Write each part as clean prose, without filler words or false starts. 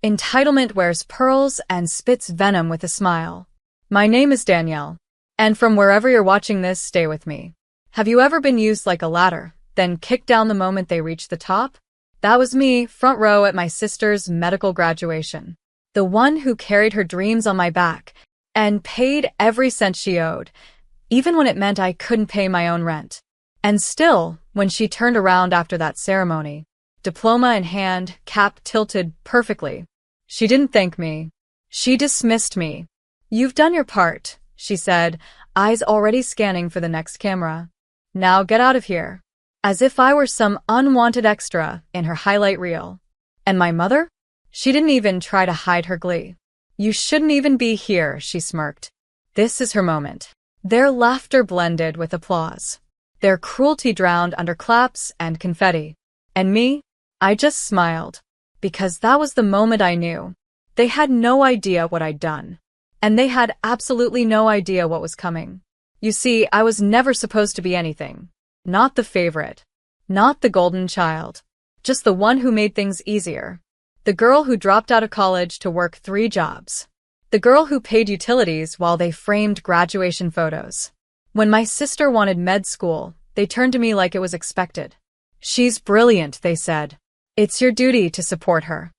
Entitlement wears pearls and spits venom with a smile. My name is Danielle. And from wherever you're watching this, stay with me. Have you ever been used like a ladder, then kicked down the moment they reach the top? That was me, front row at my sister's medical graduation. The one who carried her dreams on my back and paid every cent she owed, even when it meant I couldn't pay my own rent. And still, when she turned around after that ceremony, diploma in hand, cap tilted perfectly, she didn't thank me. She dismissed me. "You've done your part," she said, eyes already scanning for the next camera. "Now get out of here." As if I were some unwanted extra in her highlight reel. And my mother? She didn't even try to hide her glee. "You shouldn't even be here," she smirked. This is her moment. Their laughter blended with applause. Their cruelty drowned under claps and confetti. And me? I just smiled. Because that was the moment I knew. They had no idea what I'd done. And they had absolutely no idea what was coming. You see, I was never supposed to be anything. Not the favorite. Not the golden child. Just the one who made things easier. The girl who dropped out of college to work 3 jobs. The girl who paid utilities while they framed graduation photos. When my sister wanted med school, they turned to me like it was expected. "She's brilliant," they said. "It's your duty to support her."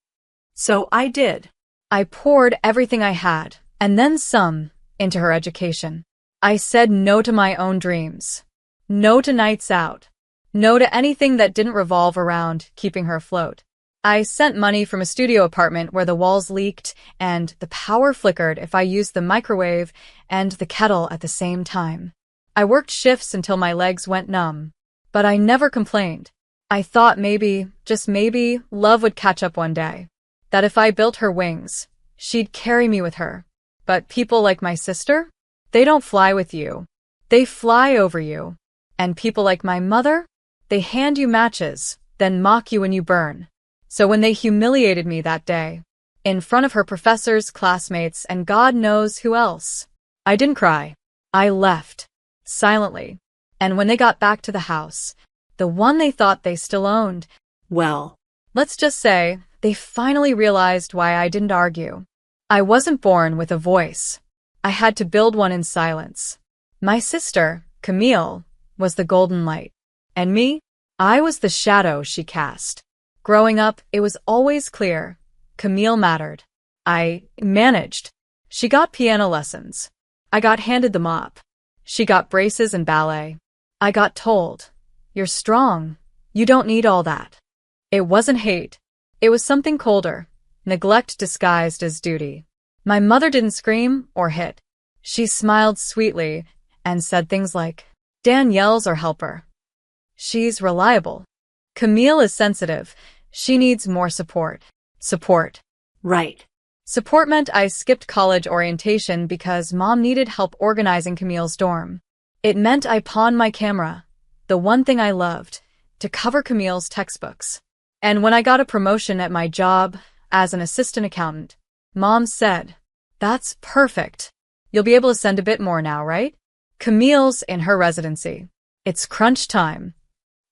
So I did. I poured everything I had, and then some, into her education. I said no to my own dreams. No to nights out. No to anything that didn't revolve around keeping her afloat. I sent money from a studio apartment where the walls leaked and the power flickered if I used the microwave and the kettle at the same time. I worked shifts until my legs went numb. But I never complained. I thought maybe, just maybe, love would catch up one day. That if I built her wings, she'd carry me with her. But people like my sister? They don't fly with you. They fly over you. And people like my mother? They hand you matches, then mock you when you burn. So when they humiliated me that day, in front of her professors, classmates, and God knows who else, I didn't cry. I left. Silently. And when they got back to the house, the one they thought they still owned, well, let's just say, they finally realized why I didn't argue. I wasn't born with a voice. I had to build one in silence. My sister, Camille, was the golden light. And me? I was the shadow she cast. Growing up, it was always clear. Camille mattered. I managed. She got piano lessons. I got handed the mop. She got braces and ballet. I got told, "You're strong. You don't need all that." It wasn't hate. It was something colder. Neglect disguised as duty. My mother didn't scream or hit. She smiled sweetly and said things like, "Danielle's our helper. She's reliable. Camille is sensitive. She needs more support." Support. Right. Support meant I skipped college orientation because Mom needed help organizing Camille's dorm. It meant I pawned my camera, the one thing I loved, to cover Camille's textbooks. And when I got a promotion at my job as an assistant accountant, Mom said, "That's perfect. You'll be able to send a bit more now, right? Camille's in her residency. It's crunch time."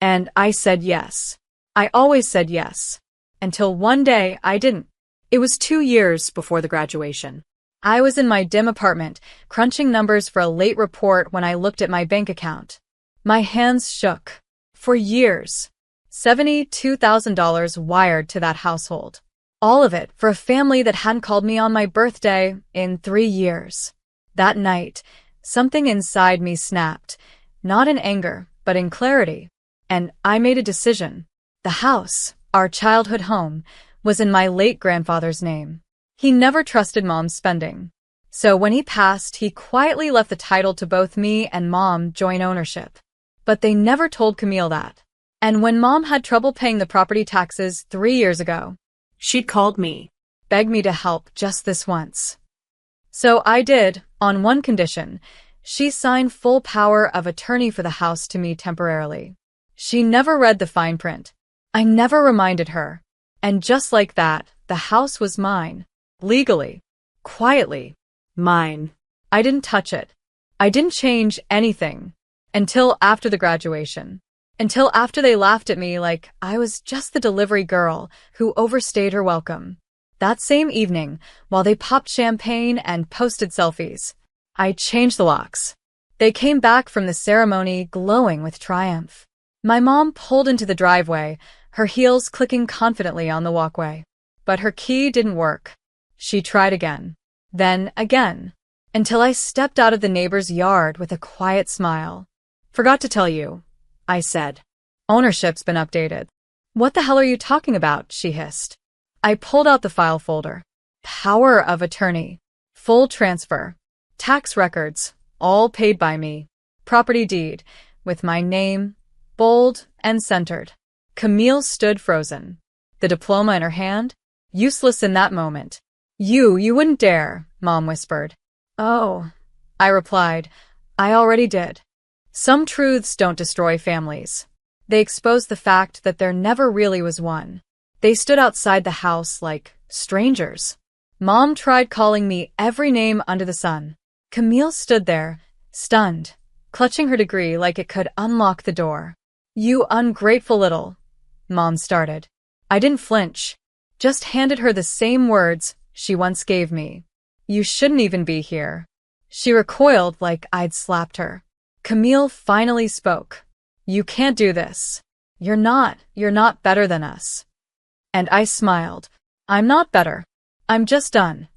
And I said yes. I always said yes. Until one day I didn't. It was 2 years before the graduation. I was in my dim apartment, crunching numbers for a late report when I looked at my bank account. My hands shook. For years. $72,000 wired to that household. All of it for a family that hadn't called me on my birthday in 3 years. That night, something inside me snapped, not in anger, but in clarity. And I made a decision. The house, our childhood home, was in my late grandfather's name. He never trusted Mom's spending. So when he passed, he quietly left the title to both me and Mom joint ownership. But they never told Camille that. And when Mom had trouble paying the property taxes 3 years ago, she'd called me, begged me to help just this once. So I did, on one condition. She signed full power of attorney for the house to me temporarily. She never read the fine print. I never reminded her. And just like that, the house was mine. Legally. Quietly. Mine. I didn't touch it. I didn't change anything. Until after the graduation. Until after they laughed at me like I was just the delivery girl who overstayed her welcome. That same evening, while they popped champagne and posted selfies, I changed the locks. They came back from the ceremony glowing with triumph. My mom pulled into the driveway, her heels clicking confidently on the walkway. But her key didn't work. She tried again. Then again. Until I stepped out of the neighbor's yard with a quiet smile. "Forgot to tell you," I said. "Ownership's been updated." "What the hell are you talking about?" she hissed. I pulled out the file folder. Power of attorney. Full transfer. Tax records. All paid by me. Property deed. With my name. Bold and centered. Camille stood frozen. The diploma in her hand. Useless in that moment. You wouldn't dare," Mom whispered. "Oh," I replied. "I already did." Some truths don't destroy families. They expose the fact that there never really was one. They stood outside the house like strangers. Mom tried calling me every name under the sun. Camille stood there, stunned, clutching her degree like it could unlock the door. "You ungrateful little," Mom started. I didn't flinch, just handed her the same words she once gave me. "You shouldn't even be here." She recoiled like I'd slapped her. Camille finally spoke. "You can't do this. You're not better than us." And I smiled. "I'm not better. I'm just done."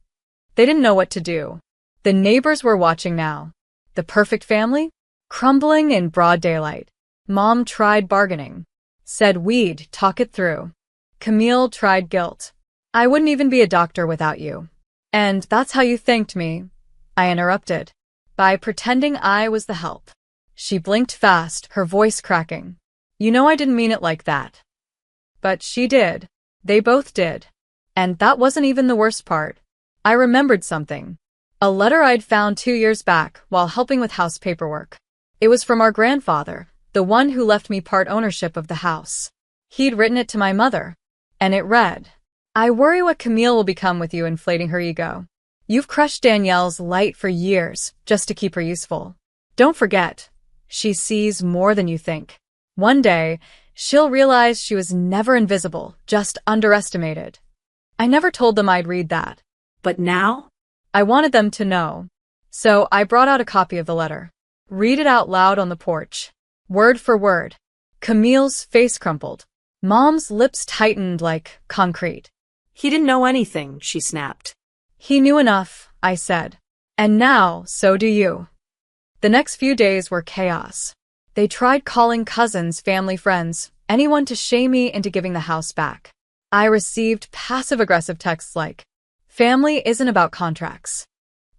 They didn't know what to do. The neighbors were watching now. The perfect family? Crumbling in broad daylight. Mom tried bargaining. Said we'd talk it through. Camille tried guilt. "I wouldn't even be a doctor without you." "And that's how you thanked me," I interrupted. "By pretending I was the help." She blinked fast, her voice cracking. "You know I didn't mean it like that." But she did. They both did. And that wasn't even the worst part. I remembered something. A letter I'd found 2 years back while helping with house paperwork. It was from our grandfather, the one who left me part ownership of the house. He'd written it to my mother. And it read, "I worry what Camille will become with you inflating her ego. You've crushed Danielle's light for years just to keep her useful. Don't forget, she sees more than you think. One day, she'll realize she was never invisible, just underestimated." I never told them I'd read that. But now? I wanted them to know. So I brought out a copy of the letter. Read it out loud on the porch. Word for word. Camille's face crumpled. Mom's lips tightened like concrete. "He didn't know anything," she snapped. "He knew enough," I said. "And now, so do you." The next few days were chaos. They tried calling cousins, family, friends, anyone to shame me into giving the house back. I received passive-aggressive texts like, "Family isn't about contracts."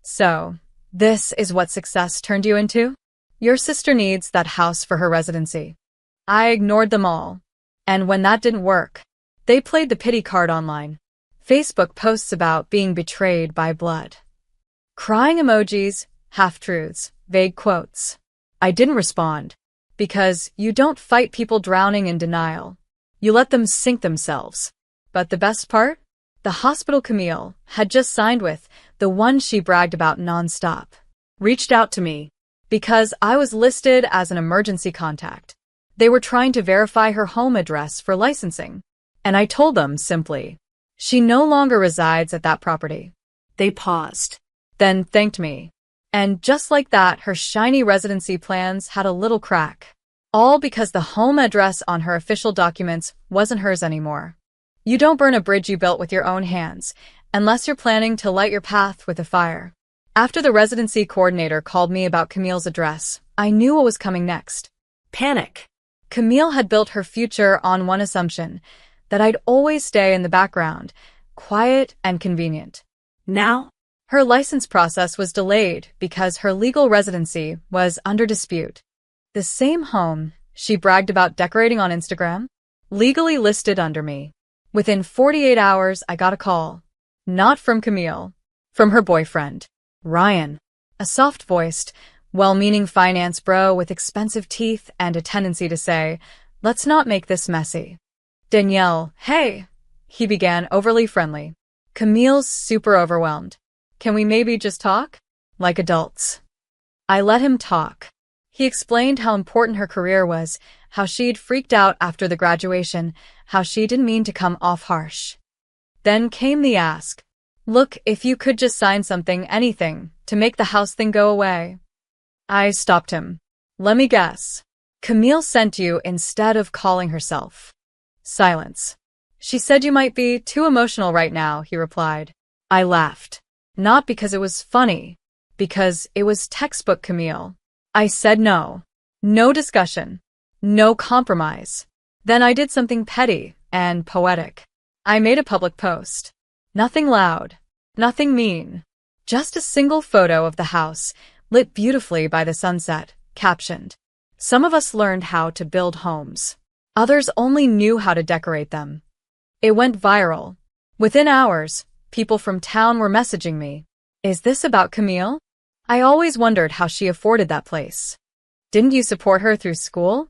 "So, this is what success turned you into? Your sister needs that house for her residency." I ignored them all. And when that didn't work, they played the pity card online. Facebook posts about being betrayed by blood. Crying emojis, half-truths, vague quotes. I didn't respond. Because you don't fight people drowning in denial. You let them sink themselves. But the best part? The hospital Camille had just signed with, the one she bragged about nonstop, reached out to me because I was listed as an emergency contact. They were trying to verify her home address for licensing. And I told them simply, she no longer resides at that property. They paused. Then thanked me. And just like that, her shiny residency plans had a little crack. All because the home address on her official documents wasn't hers anymore. You don't burn a bridge you built with your own hands, unless you're planning to light your path with a fire. After the residency coordinator called me about Camille's address, I knew what was coming next. Panic. Camille had built her future on one assumption, that I'd always stay in the background, quiet and convenient. Now? Her license process was delayed because her legal residency was under dispute. The same home she bragged about decorating on Instagram, legally listed under me. Within 48 hours, I got a call. Not from Camille. From her boyfriend, Ryan. A soft-voiced, well-meaning finance bro with expensive teeth and a tendency to say, "Let's not make this messy." "Danielle, hey," he began, overly friendly. Camille's super overwhelmed. "Can we maybe just talk? Like adults?" I let him talk. He explained how important her career was, how she'd freaked out after the graduation, how she didn't mean to come off harsh. Then came the ask. Look, if you could just sign something, anything, to make the house thing go away. I stopped him. Let me guess. Camille sent you instead of calling herself. Silence. She said you might be too emotional right now, he replied. I laughed. Not because it was funny, because it was textbook Camille. I said no. No discussion. No compromise. Then I did something petty and poetic. I made a public post. Nothing loud. Nothing mean. Just a single photo of the house, lit beautifully by the sunset, captioned. Some of us learned how to build homes. Others only knew how to decorate them. It went viral. Within hours, people from town were messaging me. Is this about Camille? I always wondered how she afforded that place. Didn't you support her through school?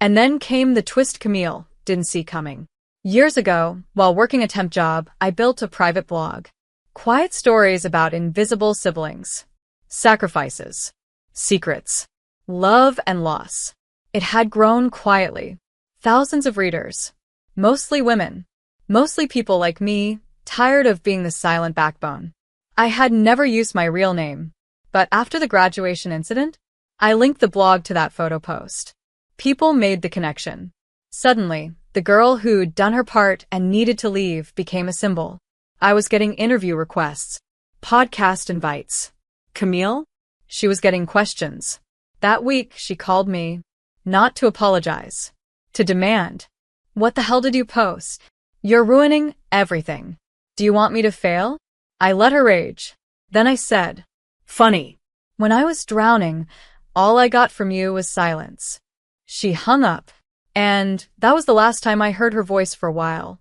And then came the twist Camille didn't see coming. Years ago, while working a temp job, I built a private blog. Quiet stories about invisible siblings, sacrifices, secrets, love and loss. It had grown quietly. Thousands of readers. Mostly women. Mostly people like me, tired of being the silent backbone. I had never used my real name. But after the graduation incident, I linked the blog to that photo post. People made the connection. Suddenly, the girl who'd done her part and needed to leave became a symbol. I was getting interview requests, podcast invites. Camille? She was getting questions. That week, she called me, not to apologize, to demand. What the hell did you post? You're ruining everything. Do you want me to fail? I let her rage. Then I said, Funny. when I was drowning, all I got from you was silence. She hung up, and that was the last time I heard her voice for a while.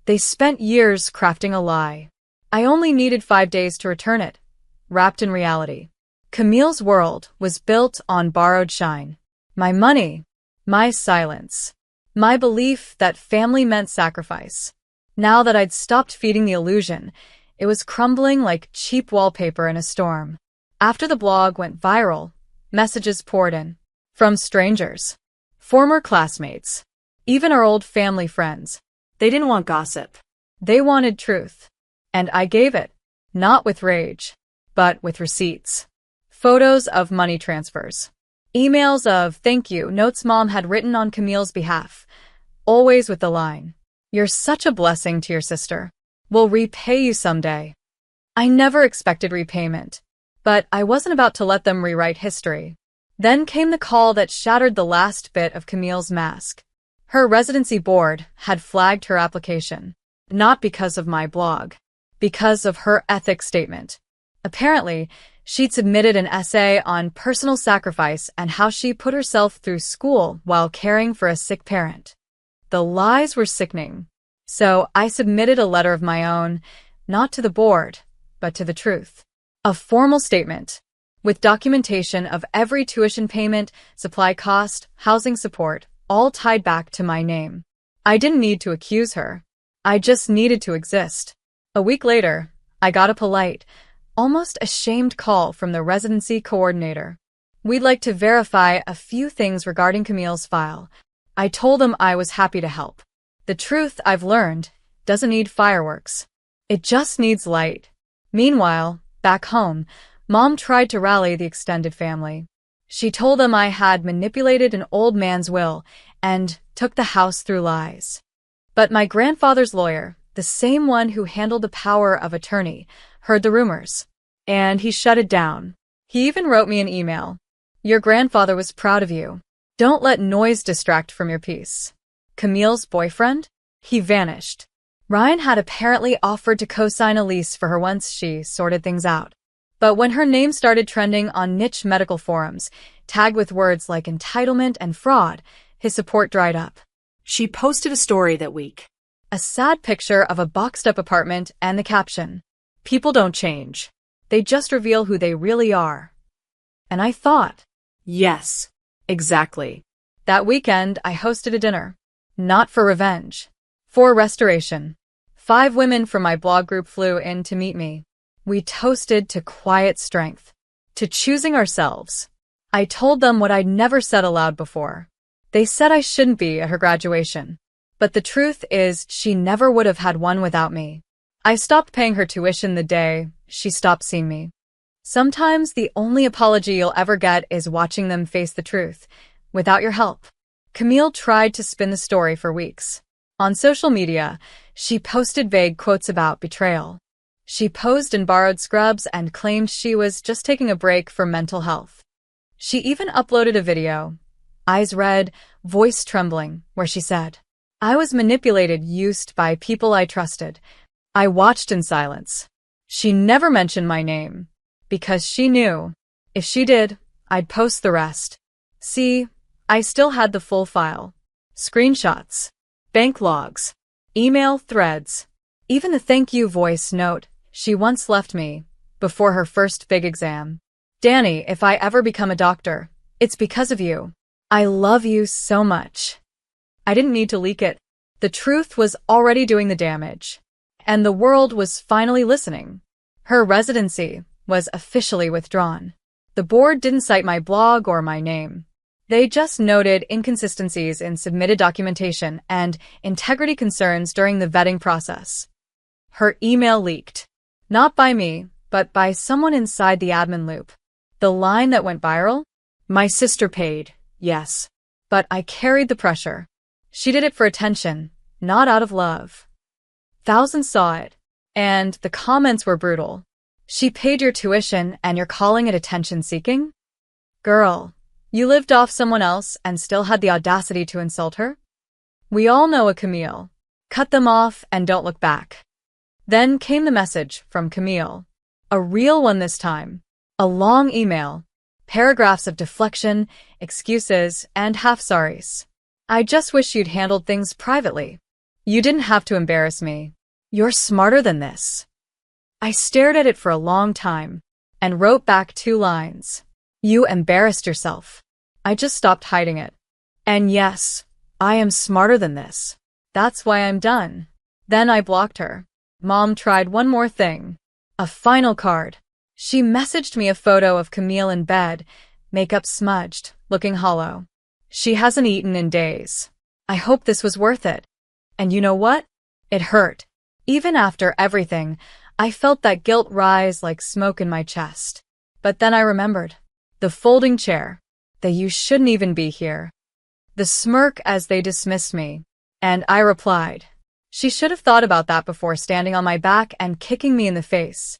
They spent years crafting a lie. I only needed 5 days to return it, wrapped in reality. Camille's world was built on borrowed shine. My money, my silence, my belief that family meant sacrifice. Now that I'd stopped feeding the illusion, it was crumbling like cheap wallpaper in a storm. After the blog went viral, messages poured in. From strangers, former classmates, even our old family friends. They didn't want gossip. They wanted truth. And I gave it, not with rage, but with receipts. Photos of money transfers. Emails of thank you notes Mom had written on Camille's behalf, always with the line, "You're such a blessing to your sister. We'll repay you someday." I never expected repayment, but I wasn't about to let them rewrite history. Then came the call that shattered the last bit of Camille's mask. Her residency board had flagged her application, not because of my blog, because of her ethics statement. Apparently, she'd submitted an essay on personal sacrifice and how she put herself through school while caring for a sick parent. The lies were sickening. So I submitted a letter of my own, not to the board, but to the truth. A formal statement, with documentation of every tuition payment, supply cost, housing support, all tied back to my name. I didn't need to accuse her. I just needed to exist. A week later, I got a polite, almost ashamed call from the residency coordinator. We'd like to verify a few things regarding Camille's file. I told them I was happy to help. The truth I've learned doesn't need fireworks. It just needs light. Meanwhile, back home, Mom tried to rally the extended family. She told them I had manipulated an old man's will and took the house through lies. But my grandfather's lawyer, the same one who handled the power of attorney, heard the rumors. And he shut it down. He even wrote me an email. Your grandfather was proud of you. Don't let noise distract from your peace. Camille's boyfriend? He vanished. Ryan had apparently offered to co-sign a lease for her once she sorted things out. But when her name started trending on niche medical forums, tagged with words like entitlement and fraud, his support dried up. She posted a story that week. A sad picture of a boxed-up apartment and the caption, "People don't change. They just reveal who they really are." And I thought, Yes, exactly. that weekend I hosted a dinner. Not for revenge. For restoration. 5 women from my blog group flew in to meet me. We toasted to quiet strength. To choosing ourselves. I told them what I'd never said aloud before. They said I shouldn't be at her graduation. But the truth is, she never would have had one without me. I stopped paying her tuition the day she stopped seeing me. Sometimes the only apology you'll ever get is watching them face the truth, without your help. Camille tried to spin the story for weeks. On social media, she posted vague quotes about betrayal. She posed in borrowed scrubs and claimed she was just taking a break for mental health. She even uploaded a video, eyes red, voice trembling, where she said, "I was manipulated, used by people I trusted." I watched in silence. She never mentioned my name, because she knew, if she did, I'd post the rest. See, I still had the full file. Screenshots, bank logs, email threads, even the thank you voice note she once left me before her first big exam. "Danny, if I ever become a doctor, it's because of you. I love you so much." I didn't need to leak it. The truth was already doing the damage, and the world was finally listening. Her residency was officially withdrawn. The board didn't cite my blog or my name. They just noted inconsistencies in submitted documentation and integrity concerns during the vetting process. Her email leaked. Not by me, but by someone inside the admin loop. The line that went viral? "My sister paid, yes. But I carried the pressure." She did it for attention, not out of love. Thousands saw it, and the comments were brutal. "She paid your tuition and you're calling it attention-seeking? Girl, you lived off someone else and still had the audacity to insult her?" We all know a Camille. Cut them off and don't look back. Then came the message from Camille. A real one this time. A long email. Paragraphs of deflection, excuses, and half-sorries. "I just wish you'd handled things privately. You didn't have to embarrass me. You're smarter than this." I stared at it for a long time and wrote back 2 lines. "You embarrassed yourself." I just stopped hiding it. And yes, I am smarter than this. That's why I'm done. Then I blocked her. Mom tried one more thing. A final card. She messaged me a photo of Camille in bed, makeup smudged, looking hollow. "She hasn't eaten in days. I hope this was worth it." And you know what? It hurt. Even after everything, I felt that guilt rise like smoke in my chest. But then I remembered. The folding chair. The "you shouldn't even be here." The smirk as they dismissed me. And I replied, "She should have thought about that before standing on my back and kicking me in the face."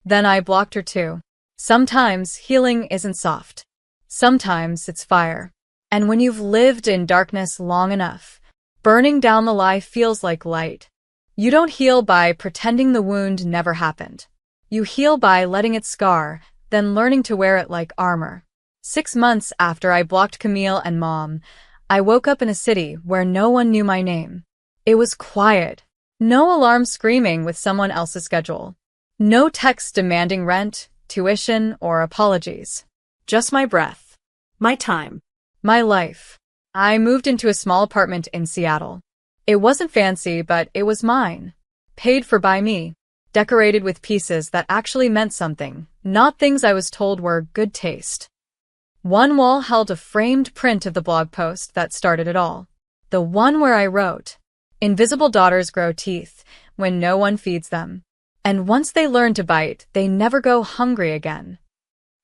Then I blocked her too. Sometimes healing isn't soft. Sometimes it's fire. And when you've lived in darkness long enough, burning down the lie feels like light. You don't heal by pretending the wound never happened. You heal by letting it scar, then learning to wear it like armor. 6 months after I blocked Camille and Mom, I woke up in a city where no one knew my name. It was quiet. No alarm screaming with someone else's schedule. No text demanding rent, tuition, or apologies. Just my breath. My time. My life. I moved into a small apartment in Seattle. It wasn't fancy, but it was mine. Paid for by me. Decorated with pieces that actually meant something, not things I was told were good taste. One wall held a framed print of the blog post that started it all. The one where I wrote, "Invisible daughters grow teeth when no one feeds them. And once they learn to bite, they never go hungry again."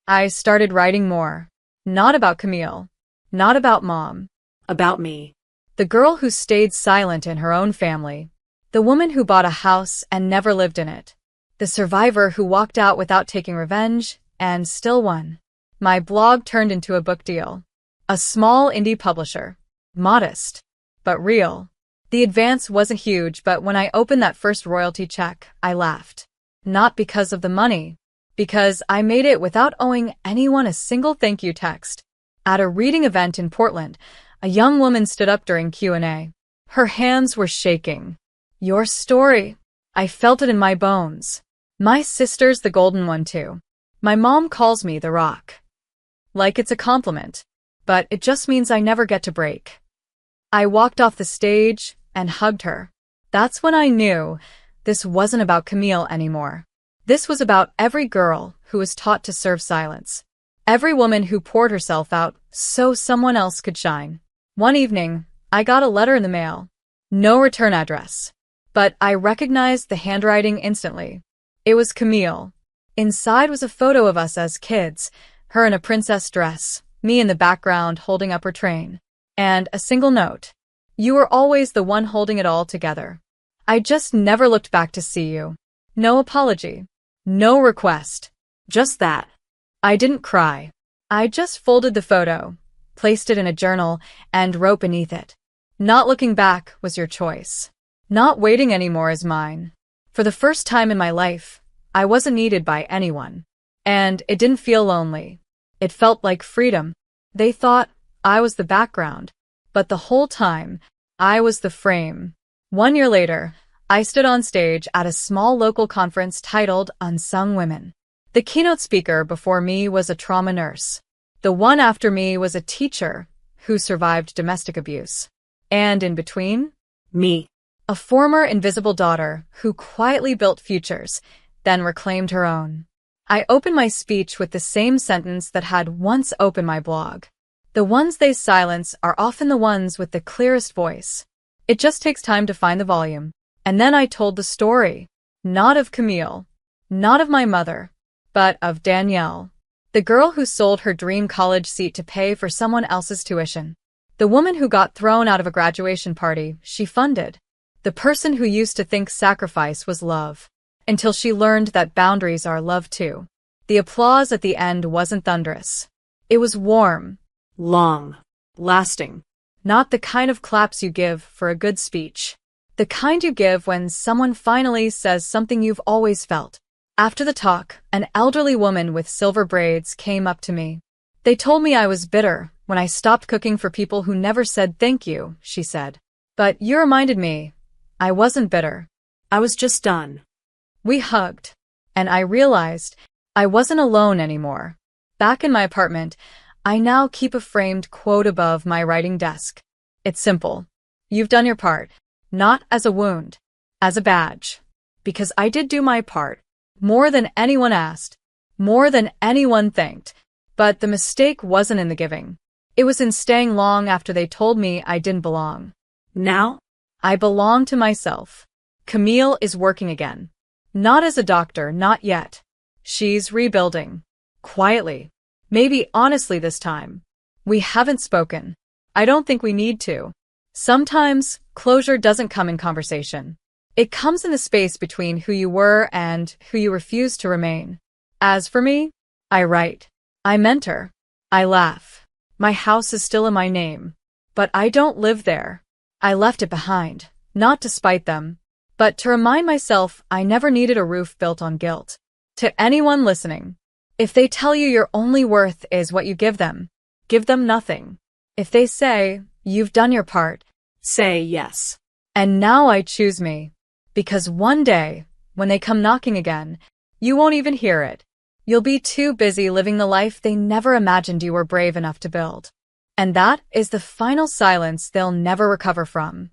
I started writing more. Not about Camille. Not about Mom. About me. The girl who stayed silent in her own family. The woman who bought a house and never lived in it. The survivor who walked out without taking revenge and still won. My blog turned into a book deal. A small indie publisher. Modest, but real. The advance wasn't huge, but when I opened that first royalty check, I laughed. Not because of the money, because I made it without owing anyone a single thank you text. At a reading event in Portland, a young woman stood up during Q&A. Her hands were shaking. "Your story. I felt it in my bones. My sister's the golden one too. My mom calls me the Rock." Like it's a compliment, but it just means I never get to break. I walked off the stage and hugged her. That's when I knew this wasn't about Camille anymore. This was about every girl who was taught to serve silence. Every woman who poured herself out so someone else could shine. One evening, I got a letter in the mail. No return address. but I recognized the handwriting instantly. It was Camille. Inside was a photo of us as kids, her in a princess dress, me in the background holding up her train, and a single note. You were always the one holding it all together. I just never looked back to see you. No apology. No request. Just that. I didn't cry. I just folded the photo, placed it in a journal, and wrote beneath it. Not looking back was your choice. Not waiting anymore is mine. For the first time in my life, I wasn't needed by anyone. And it didn't feel lonely. It felt like freedom. They thought I was the background, but the whole time, I was the frame. 1 year later, I stood on stage at a small local conference titled Unsung Women. The keynote speaker before me was a trauma nurse. The one after me was a teacher who survived domestic abuse. And in between? Me. A former invisible daughter who quietly built futures, then reclaimed her own. I opened my speech with the same sentence that had once opened my blog. The ones they silence are often the ones with the clearest voice. It just takes time to find the volume. And then I told the story. Not of Camille. Not of my mother. But of Danielle. The girl who sold her dream college seat to pay for someone else's tuition. The woman who got thrown out of a graduation party she funded. The person who used to think sacrifice was love. Until she learned that boundaries are love too. The applause at the end wasn't thunderous. It was warm. Long. Lasting. Not the kind of claps you give for a good speech. The kind you give when someone finally says something you've always felt. After the talk, an elderly woman with silver braids came up to me. They told me I was bitter when I stopped cooking for people who never said thank you, she said. But you reminded me, I wasn't bitter. I was just done. We hugged, and I realized I wasn't alone anymore. Back in my apartment, I now keep a framed quote above my writing desk. It's simple. You've done your part, not as a wound, as a badge. Because I did do my part. More than anyone asked, more than anyone thanked, but the mistake wasn't in the giving. It was in staying long after they told me I didn't belong. Now? I belong to myself. Camille is working again. Not as a doctor, not yet. She's rebuilding. Quietly. Maybe honestly this time. We haven't spoken. I don't think we need to. Sometimes, closure doesn't come in conversation. It comes in the space between who you were and who you refuse to remain. As for me, I write. I mentor. I laugh. My house is still in my name. But I don't live there. I left it behind, not to spite them, but to remind myself I never needed a roof built on guilt. To anyone listening, if they tell you your only worth is what you give them nothing. If they say, you've done your part, say yes. And now I choose me. Because one day, when they come knocking again, you won't even hear it. You'll be too busy living the life they never imagined you were brave enough to build. And that is the final silence they'll never recover from.